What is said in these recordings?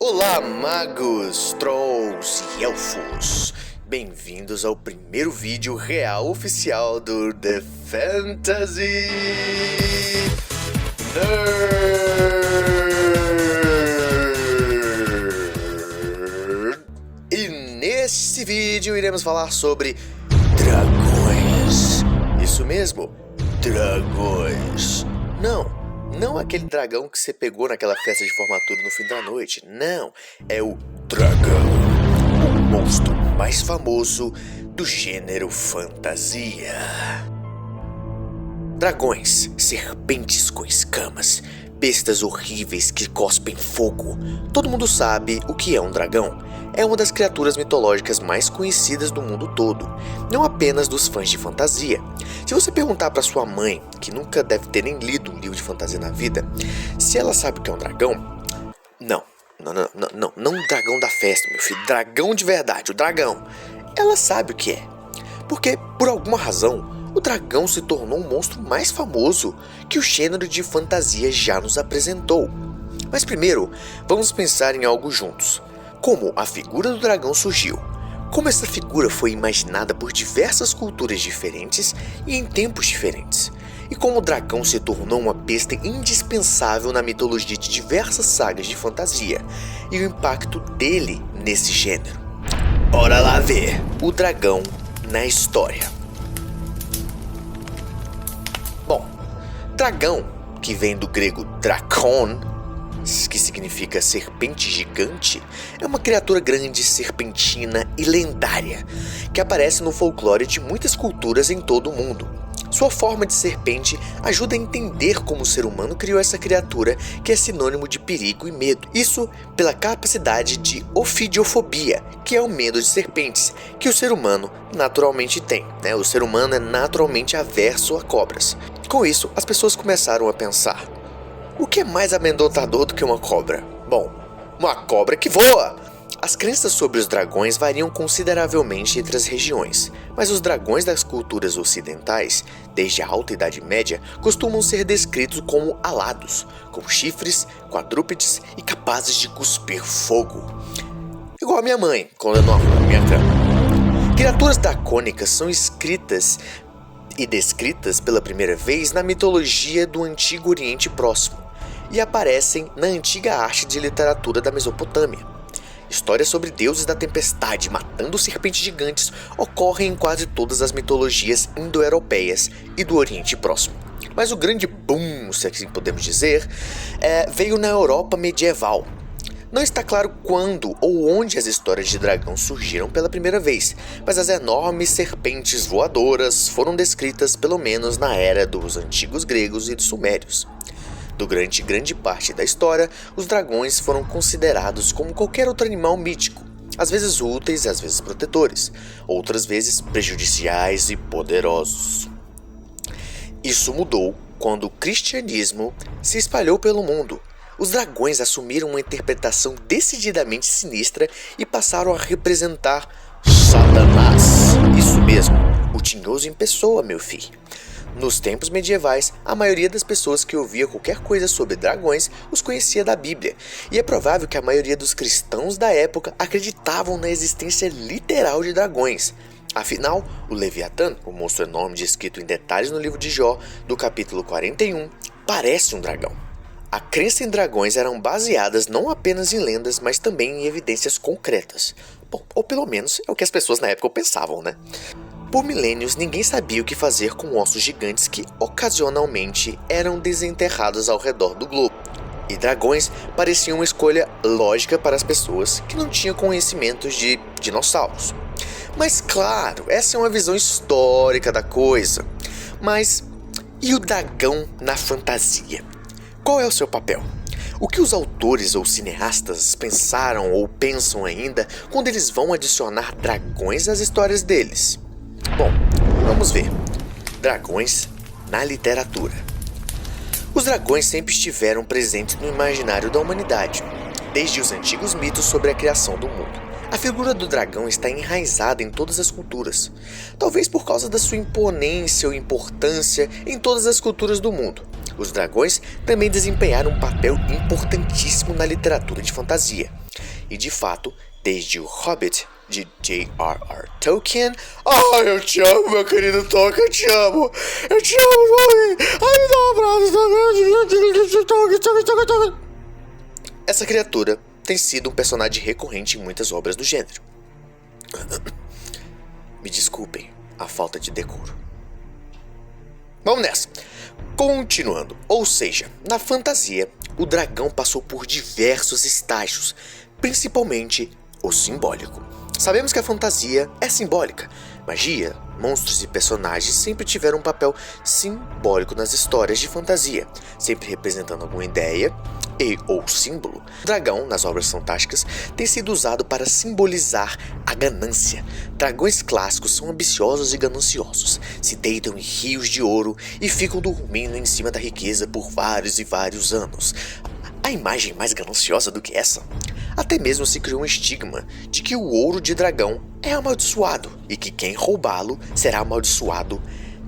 Olá, magos, trolls e elfos! Bem-vindos ao primeiro vídeo real oficial do The Fantasy Nerd. E nesse vídeo iremos falar sobre dragões. Isso mesmo, dragões. Não aquele dragão que você pegou naquela festa de formatura no fim da noite. Não, é o dragão, o monstro mais famoso do gênero fantasia. Dragões, serpentes com escamas, bestas horríveis que cospem fogo. Todo mundo sabe o que é um dragão. É uma das criaturas mitológicas mais conhecidas do mundo todo, não apenas dos fãs de fantasia. Se você perguntar para sua mãe, que nunca deve ter nem lido um livro de fantasia na vida, se ela sabe o que é um dragão, não um dragão da festa, meu filho, dragão de verdade, o dragão. Ela sabe o que é, porque por alguma razão o dragão se tornou um monstro mais famoso que o gênero de fantasia já nos apresentou. Mas primeiro, vamos pensar em algo juntos. Como a figura do dragão surgiu? Como essa figura foi imaginada por diversas culturas diferentes e em tempos diferentes? E como o dragão se tornou uma besta indispensável na mitologia de diversas sagas de fantasia? E o impacto dele nesse gênero? Bora lá ver o dragão na história. Bom, dragão, que vem do grego drakon, que significa serpente gigante, é uma criatura grande, serpentina e lendária, que aparece no folclore de muitas culturas em todo o mundo. Sua forma de serpente ajuda a entender como o ser humano criou essa criatura, que é sinônimo de perigo e medo. Isso pela capacidade de ofidiofobia, que é o medo de serpentes, que o ser humano naturalmente tem, né? O ser humano é naturalmente averso a cobras. Com isso, as pessoas começaram a pensar: o que é mais amedrontador do que uma cobra? Bom, uma cobra que voa! As crenças sobre os dragões variam consideravelmente entre as regiões, mas os dragões das culturas ocidentais, desde a Alta Idade Média, costumam ser descritos como alados, com chifres, quadrúpedes e capazes de cuspir fogo. Igual a minha mãe, quando eu não arrumo minha cama. Criaturas dracônicas são escritas e descritas pela primeira vez na mitologia do Antigo Oriente Próximo e aparecem na antiga arte de literatura da Mesopotâmia. Histórias sobre deuses da tempestade matando serpentes gigantes ocorrem em quase todas as mitologias indo-europeias e do Oriente Próximo. Mas o grande boom, se assim podemos dizer, veio na Europa medieval. Não está claro quando ou onde as histórias de dragão surgiram pela primeira vez, mas as enormes serpentes voadoras foram descritas pelo menos na era dos antigos gregos e dos sumérios. Durante grande parte da história, os dragões foram considerados como qualquer outro animal mítico, às vezes úteis, às vezes protetores, outras vezes prejudiciais e poderosos. Isso mudou quando o cristianismo se espalhou pelo mundo. Os dragões assumiram uma interpretação decididamente sinistra e passaram a representar Satanás. Isso mesmo, o tinhoso em pessoa, meu filho. Nos tempos medievais, a maioria das pessoas que ouvia qualquer coisa sobre dragões os conhecia da Bíblia, e é provável que a maioria dos cristãos da época acreditavam na existência literal de dragões. Afinal, o Leviatã, o monstro enorme descrito em detalhes no livro de Jó, do capítulo 41, parece um dragão. A crença em dragões eram baseadas não apenas em lendas, mas também em evidências concretas. Bom, ou pelo menos é o que as pessoas na época pensavam, né? Por milênios, ninguém sabia o que fazer com ossos gigantes que, ocasionalmente, eram desenterrados ao redor do globo. E dragões pareciam uma escolha lógica para as pessoas que não tinham conhecimentos de dinossauros. Mas claro, essa é uma visão histórica da coisa. Mas e o dragão na fantasia? Qual é o seu papel? O que os autores ou cineastas pensaram ou pensam ainda quando eles vão adicionar dragões às histórias deles? Bom, vamos ver. Dragões na literatura. Os dragões sempre estiveram presentes no imaginário da humanidade, desde os antigos mitos sobre a criação do mundo. A figura do dragão está enraizada em todas as culturas, talvez por causa da sua imponência ou importância em todas as culturas do mundo. Os dragões também desempenharam um papel importantíssimo na literatura de fantasia. E de fato, desde o Hobbit, de J.R.R. Tolkien... Ai, eu te amo, meu querido Tolkien, eu te amo! Eu te amo, Tolkien! Ai, me dá um abraço, Tolkien! Essa criatura tem sido um personagem recorrente em muitas obras do gênero. Me desculpem a falta de decoro. Vamos nessa. Continuando, ou seja, na fantasia, o dragão passou por diversos estágios, principalmente o simbólico. Sabemos que a fantasia é simbólica. Magia, monstros e personagens sempre tiveram um papel simbólico nas histórias de fantasia, sempre representando alguma ideia e ou símbolo. O dragão, nas obras fantásticas, tem sido usado para simbolizar a ganância. Dragões clássicos são ambiciosos e gananciosos, se deitam em rios de ouro e ficam dormindo em cima da riqueza por vários e vários anos. Há imagem mais gananciosa do que essa? Até mesmo se criou um estigma de que o ouro de dragão é amaldiçoado e que quem roubá-lo será amaldiçoado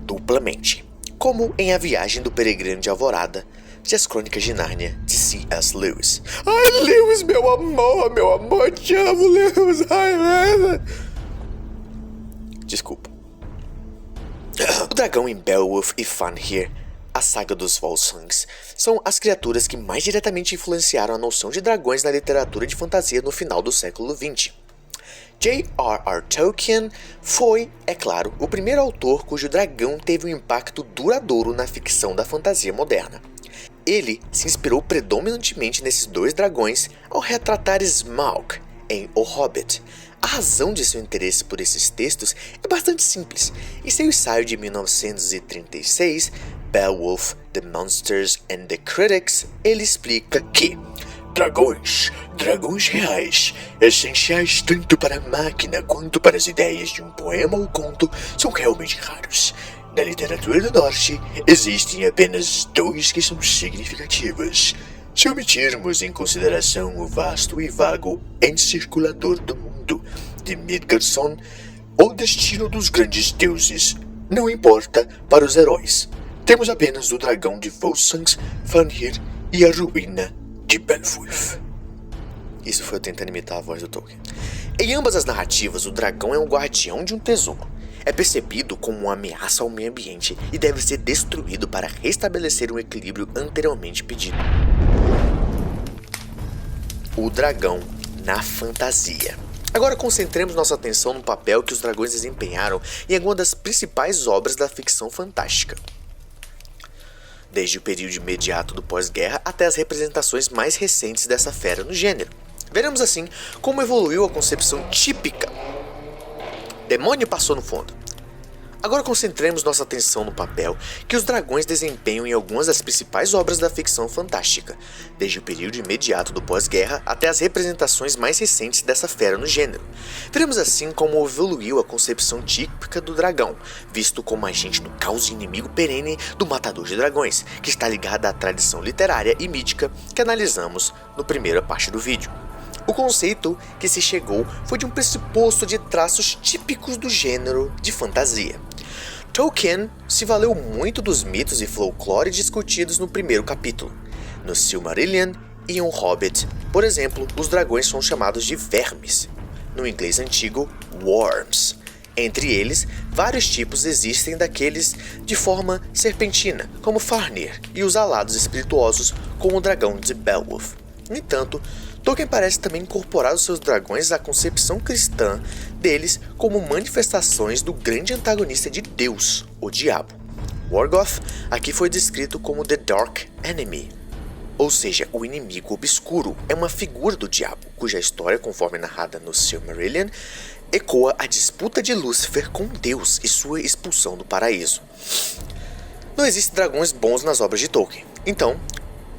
duplamente. Como em A Viagem do Peregrino de Alvorada, de As Crônicas de Nárnia, de C.S. Lewis. Ai, Lewis, meu amor, te amo, Lewis, ai, desculpa. O dragão em Beowulf e Fafnir, a saga dos Volsungs, são as criaturas que mais diretamente influenciaram a noção de dragões na literatura de fantasia no final do século XX. J.R.R. Tolkien foi, é claro, o primeiro autor cujo dragão teve um impacto duradouro na ficção da fantasia moderna. Ele se inspirou predominantemente nesses dois dragões ao retratar Smaug em O Hobbit. A razão de seu interesse por esses textos é bastante simples. Em seu ensaio de 1936, Beowulf, The Monsters and the Critics, ele explica que dragões reais, essenciais tanto para a máquina quanto para as ideias de um poema ou conto, são realmente raros. Na literatura do norte, existem apenas dois que são significativos. Se omitirmos em consideração o vasto e vago encirculador do mundo de Midgardson, o destino dos grandes deuses não importa para os heróis. Temos apenas o dragão de Volsungs, Fafnir e a ruína de Beowulf. Isso foi eu tentando imitar a voz do Tolkien. Em ambas as narrativas, o dragão é um guardião de um tesouro. É percebido como uma ameaça ao meio ambiente e deve ser destruído para restabelecer um equilíbrio anteriormente pedido. O dragão na fantasia. Agora concentremos nossa atenção no papel que os dragões desempenharam em alguma das principais obras da ficção fantástica. Desde o período imediato do pós-guerra até as representações mais recentes dessa fera no gênero. Veremos assim como evoluiu a concepção típica. Demônio passou no fundo. Agora concentremos nossa atenção no papel que os dragões desempenham em algumas das principais obras da ficção fantástica, desde o período imediato do pós-guerra até as representações mais recentes dessa fera no gênero. Veremos assim como evoluiu a concepção típica do dragão, visto como agente do caos e inimigo perene do matador de dragões, que está ligada à tradição literária e mítica que analisamos na primeira parte do vídeo. O conceito que se chegou foi de um pressuposto de traços típicos do gênero de fantasia. Tolkien se valeu muito dos mitos e folclore discutidos no primeiro capítulo. No Silmarillion e em O Hobbit, por exemplo, os dragões são chamados de vermes, no inglês antigo, worms. Entre eles, vários tipos existem daqueles de forma serpentina, como Fafnir, e os alados espirituosos, como o dragão de Beowulf. No entanto, Tolkien parece também incorporar os seus dragões à concepção cristã deles como manifestações do grande antagonista de Deus, o Diabo. Morgoth aqui foi descrito como The Dark Enemy, ou seja, o inimigo obscuro. É uma figura do Diabo, cuja história, conforme narrada no Silmarillion, ecoa a disputa de Lúcifer com Deus e sua expulsão do paraíso. Não existem dragões bons nas obras de Tolkien, então,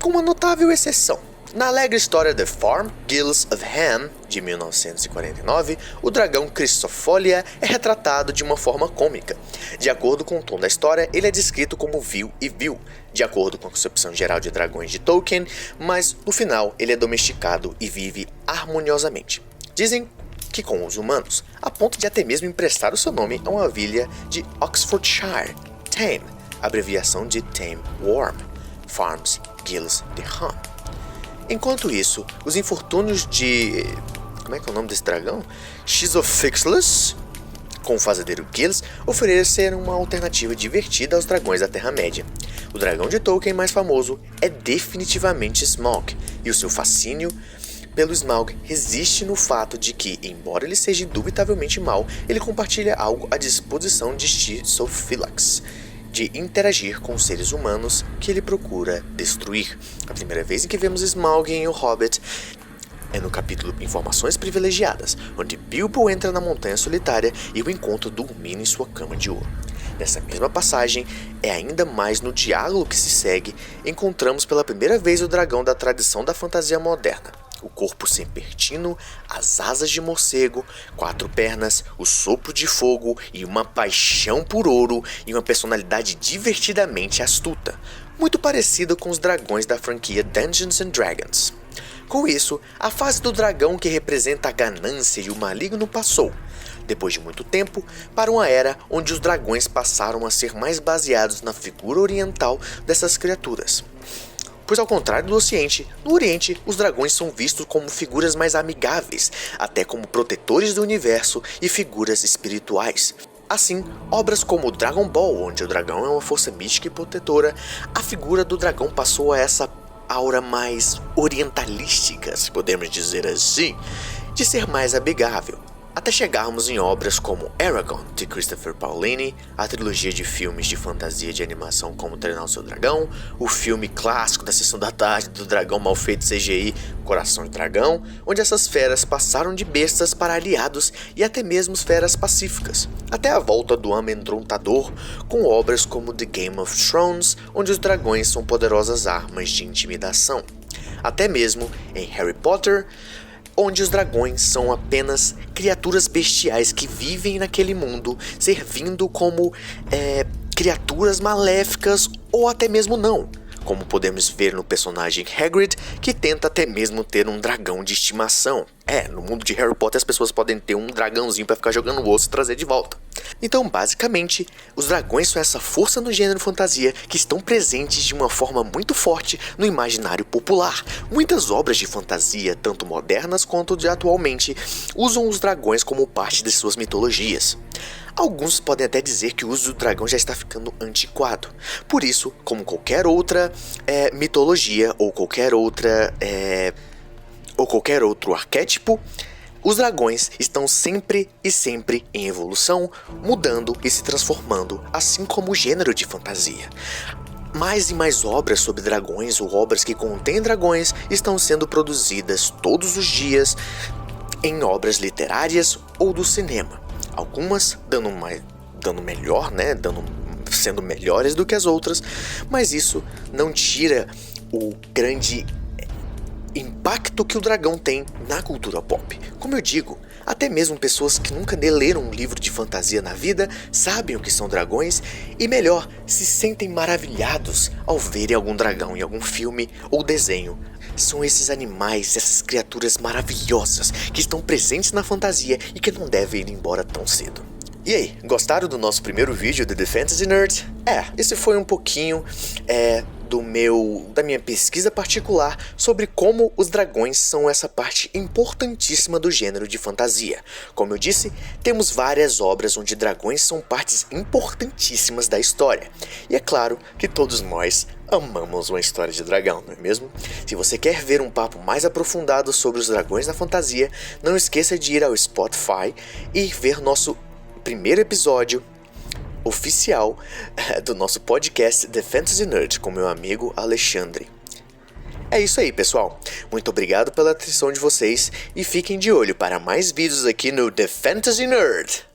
com uma notável exceção. Na alegre história The Farm Gills of Ham, de 1949, o dragão Cristofolia é retratado de uma forma cômica. De acordo com o tom da história, ele é descrito como vil e vil, de acordo com a concepção geral de dragões de Tolkien, mas no final ele é domesticado e vive harmoniosamente. Dizem que com os humanos, a ponto de até mesmo emprestar o seu nome a uma ilha de Oxfordshire, Tame, abreviação de Tame Worm. Farms Gilles de Haan. Enquanto isso, os infortúnios de... como é que é o nome desse dragão? Xizofixlus, com o fazendeiro Gilles, ofereceram uma alternativa divertida aos dragões da Terra-média. O dragão de Tolkien mais famoso é definitivamente Smaug, e o seu fascínio pelo Smaug resiste no fato de que, embora ele seja indubitavelmente mau, ele compartilha algo à disposição de Xizophilax, de interagir com os seres humanos que ele procura destruir. A primeira vez em que vemos Smaug em O Hobbit é no capítulo Informações Privilegiadas, onde Bilbo entra na Montanha Solitária e o encontra dormindo em sua cama de ouro. Nessa mesma passagem, é ainda mais no diálogo que se segue, encontramos pela primeira vez o dragão da tradição da fantasia moderna. O corpo serpentino, as asas de morcego, 4 pernas, o sopro de fogo e uma paixão por ouro e uma personalidade divertidamente astuta, muito parecida com os dragões da franquia Dungeons & Dragons. Com isso, a fase do dragão que representa a ganância e o maligno passou, depois de muito tempo, para uma era onde os dragões passaram a ser mais baseados na figura oriental dessas criaturas. Pois ao contrário do Ocidente, no Oriente, os dragões são vistos como figuras mais amigáveis, até como protetores do universo e figuras espirituais. Assim, obras como Dragon Ball, onde o dragão é uma força mística e protetora, a figura do dragão passou a essa aura mais orientalística, se podemos dizer assim, de ser mais amigável. Até chegarmos em obras como Eragon, de Christopher Paolini, a trilogia de filmes de fantasia de animação como Treinar o Seu Dragão, o filme clássico da Sessão da Tarde do dragão mal feito CGI, Coração de Dragão, onde essas feras passaram de bestas para aliados e até mesmo feras pacíficas, até a volta do Amedrontador, com obras como The Game of Thrones, onde os dragões são poderosas armas de intimidação, até mesmo em Harry Potter, onde os dragões são apenas criaturas bestiais que vivem naquele mundo, servindo como criaturas maléficas ou até mesmo não, como podemos ver no personagem Hagrid, que tenta até mesmo ter um dragão de estimação. No mundo de Harry Potter as pessoas podem ter um dragãozinho para ficar jogando osso e trazer de volta. Então, basicamente, os dragões são essa força no gênero fantasia que estão presentes de uma forma muito forte no imaginário popular. Muitas obras de fantasia, tanto modernas quanto de atualmente, usam os dragões como parte de suas mitologias. Alguns podem até dizer que o uso do dragão já está ficando antiquado. Por isso, como qualquer outra mitologia ou qualquer outro arquétipo, os dragões estão sempre em evolução, mudando e se transformando, assim como o gênero de fantasia. Mais e mais obras sobre dragões ou obras que contêm dragões estão sendo produzidas todos os dias em obras literárias ou do cinema. Algumas sendo melhores do que as outras, mas isso não tira o grande impacto que o dragão tem na cultura pop. Como eu digo, até mesmo pessoas que nunca leram um livro de fantasia na vida sabem o que são dragões e, melhor, se sentem maravilhados ao verem algum dragão em algum filme ou desenho. São esses animais, essas criaturas maravilhosas que estão presentes na fantasia e que não devem ir embora tão cedo. E aí, gostaram do nosso primeiro vídeo do The Fantasy Nerd? Esse foi um pouquinho da minha pesquisa particular sobre como os dragões são essa parte importantíssima do gênero de fantasia. Como eu disse, temos várias obras onde dragões são partes importantíssimas da história. E é claro que todos nós amamos uma história de dragão, não é mesmo? Se você quer ver um papo mais aprofundado sobre os dragões na fantasia, não esqueça de ir ao Spotify e ver nosso primeiro episódio oficial do nosso podcast The Fantasy Nerd com meu amigo Alexandre. É isso aí, pessoal. Muito obrigado pela atenção de vocês e fiquem de olho para mais vídeos aqui no The Fantasy Nerd.